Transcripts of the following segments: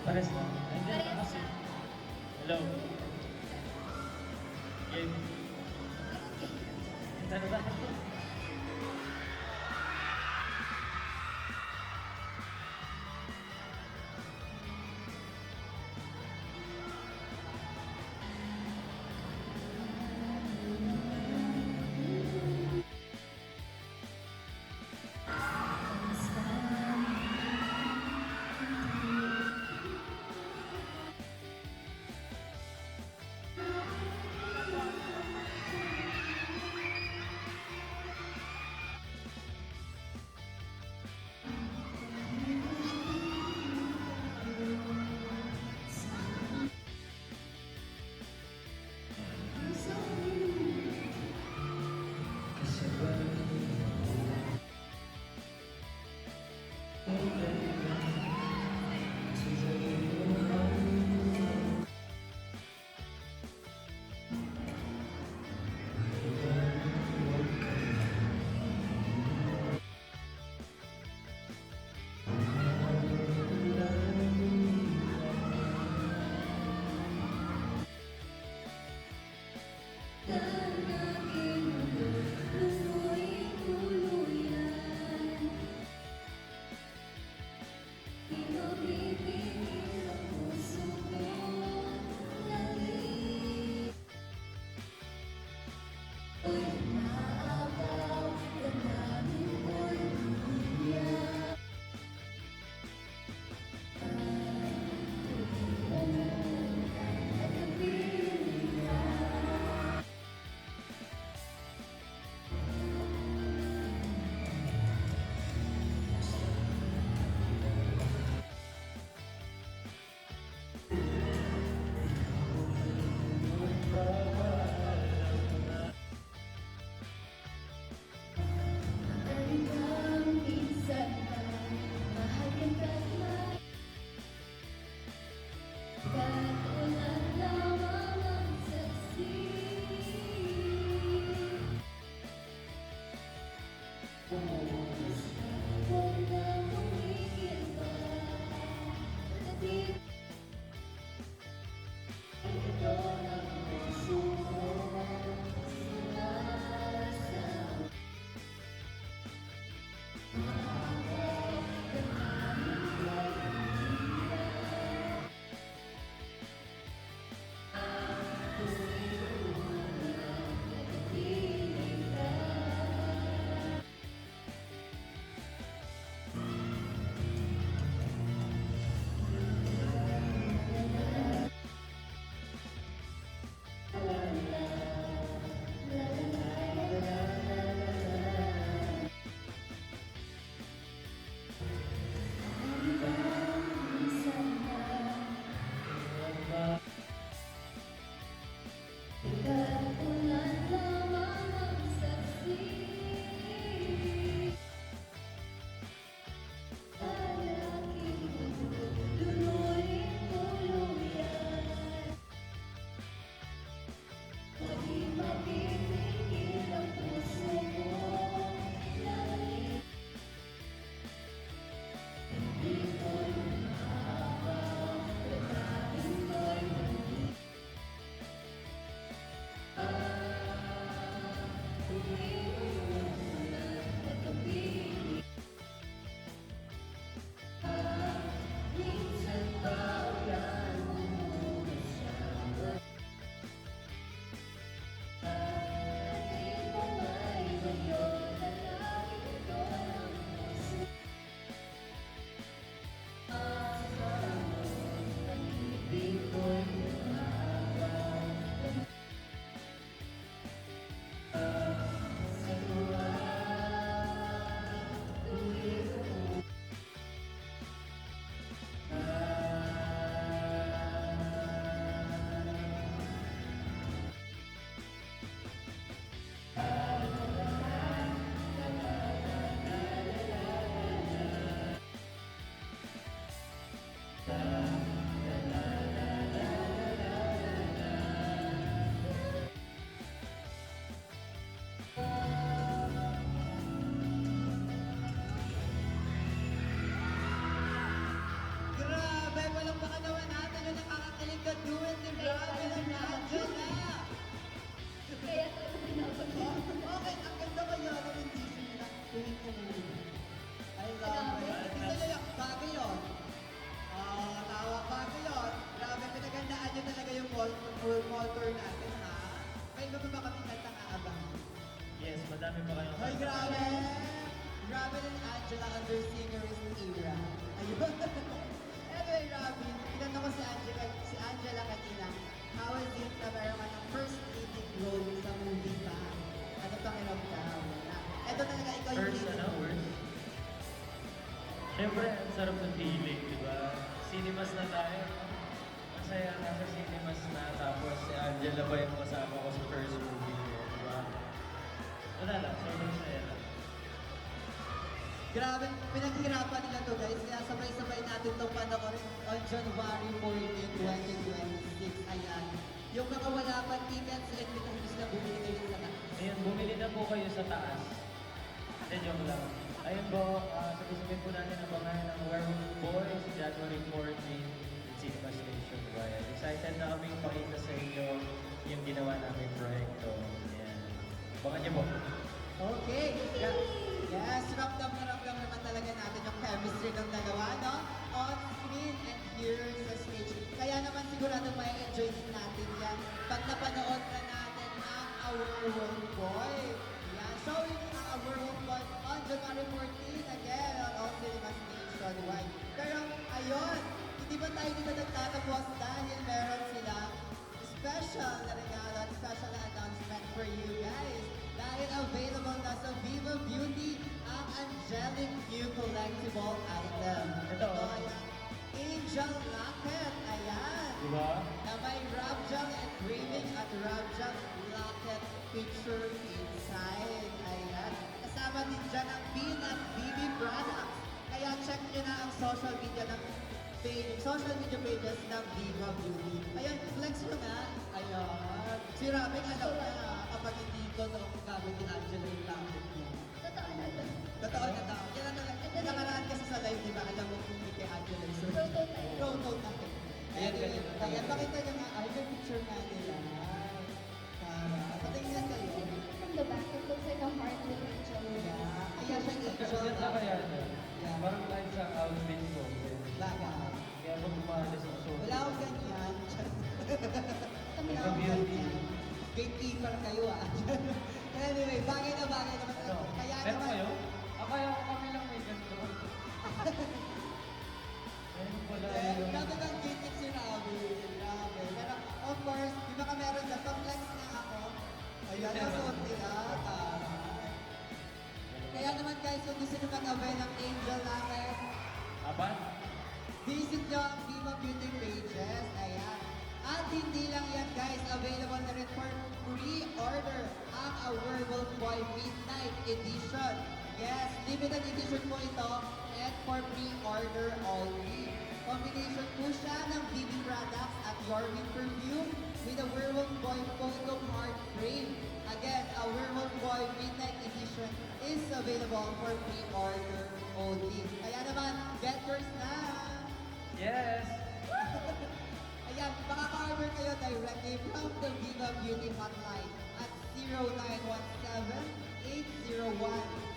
Pares na. Nandiyan ka kasi. Hello. Game. Ano ba? feeling ka doing the grabe ng Angela. Kaya tayo pinapagawa. Okay, ang ganda kaya ng rendition nila. Tuwing kumuli. I love it. Isa nyo yung bagay yun. Tawag bagay yun. Grabe, pinagandaan nyo talaga yung mall tour natin, ha? May iba pa ba kami kantang aabang? Yes, madami pa kayong Ay, grabe! Grabe ng Angela under singerist era. Ayun. Anyway, Robin, tinanong ko si Angela kanina, how is it na meron ka ng first leading role sa movie ba? Ano pakiramdam? Ito talaga ikaw yung First, leading role. words? Siyempre, ang sarap ng feeling, di ba? Cinemas na tayo, no? Masaya nasa cinemas na, tapos si Angela pa yung kasama ko sa first movie ko, di ba? Wala lang, sobrang saya lang. Grabe, pinaghirapan nila to guys, kaya sabay-sabay natin itong panoorin on January 14, 2026. Ayan. Yung mga wala pa tickets, and hindi sila bumili kayo sa taas. Ayun, bumili na po kayo sa taas. Then joke lang. Ayun po, sabay-sabay po natin abangan ng Werewolf Boys, January 14, in Cinema Station Wild. Excited na kaming pakita sa inyo yung ginawa namin proyekto. Ayan. Abangan niyo po. Okay. Yes, ramdam na ramdam naman talaga natin yung chemistry ng dalawa, no? On screen and here sa stage. Kaya naman sigurado may enjoy din natin yan pag napanood na natin ang Our World Boy. Yan, showing ang Our World Boy on January 14 again on all cinemas nationwide. Pero ayun, hindi ba tayo dito nagtatapos dahil meron sila special na regalo at special na announcement for you guys. Dahil available na sa Viva Beauty ang angelic new collectible item. Ito. ay ang Angel Locket. Ayan. Diba? Na may rub gel engraving at rub gel locket picture inside. Ayan. Kasama din dyan ang Bean at BB products. Kaya check nyo na ang social media pages ng Viva Beauty. Ayun, flex mo na. Ayun. Si Robin, alam na kapag hindi ko ito gamit ni Angela yung locket niya. Totoo na to. Totoo na daw. Yan na talaga. Nakaraan kasi sa live, di ba? Alam mo kung hindi kay Angela yung Prototype. Prototype. Ayan, ganyan. Ayan, pakita nyo nga. Ay, may picture nga nila. Tara. Patingin kayo. From the back, it looks like a heart with a angel. Yeah. Ayan siya yung angel. Ganda kaya niya. Yeah. Parang kahit sa outfit ko. Baga. Kaya pag umalis ang suot. Wala akong ganyan. Kami Wala na. akong ganyan. Gatekeeper kayo ah. Anyway, bagay na bagay naman. No. Kaya Pero naman. kayo? Akala ko kami lang may ganito. Ayun pala yun. Grabe ng gimmick si Ravi. Grabe. Pero of course, di ba ka meron na pang-flex na ako? Ayan, nasuot nila. Taray. Kaya naman guys, kung gusto nyo mag-avail ng Angel Locket, Aba? visit nyo ang Viva Beauty pages. Ayan. At hindi lang yan guys, available na rin for pre-order ang A Werewolf Boy Midnight Edition. Yes, limited edition po ito and for pre-order only. Combination po siya ng BB products at Yorvin perfume with a Werewolf Boy photo card frame. Again, A Werewolf Boy Midnight Edition is available for pre-order only. Kaya naman, get yours na! Yes! Ayan, makaka-order kayo directly from the Viva Beauty hotline at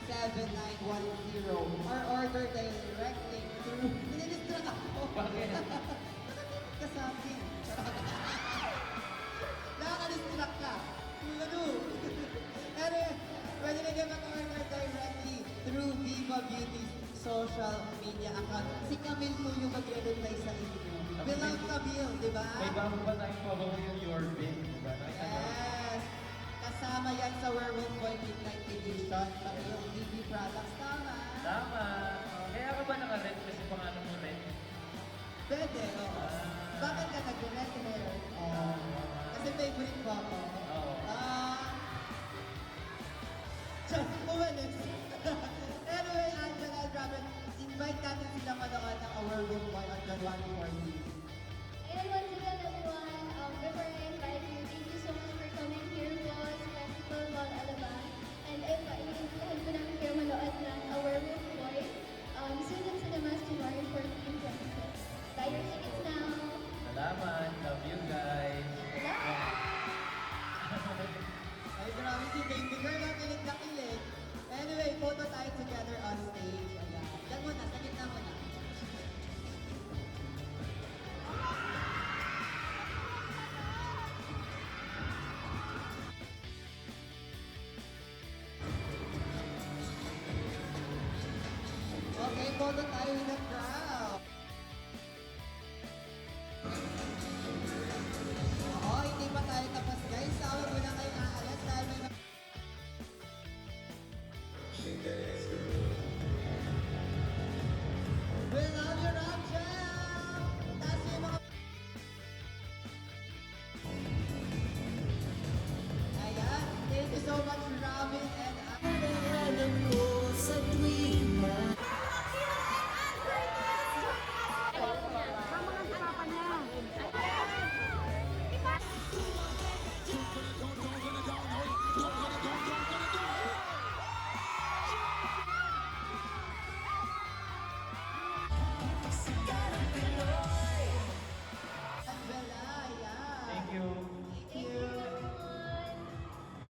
0917-801-7910 or order directly through... Ninidistract ako! Bakit? Nakatinig ka sa akin. Nakaka-distract ka. Ano? Anyway, pwede na kayo mag-order directly through Viva Beauty's social media account. Si Camille po yung magre-reply sa inyo. Beloved Camille, di ba? May bago pa tayong pabago yung Your Bin. Diba? Nakita mo? Yes! Kasama yan sa Werewolf Boy Midnight Edition. Pati yung BB products. Tama. Tama. Kaya ka ba naka-rent kasi pangalan mo rent? Pwede, oo. Bakit ka nag-rent hair? Kasi favorite ko ako. Oo. Umalis. Anyway, Angela, grabe. Invite natin sila manood ng A Werewolf Boy on January 14. And once again, everyone, before I invite you, thank you so much for coming here po sa Festival Mall Alabang. And i-invitahan ko namin kayo manood ng A Werewolf Boy. Soon in cinemas, January 14, 2026. Buy your tickets now! Salamat. photo tayo with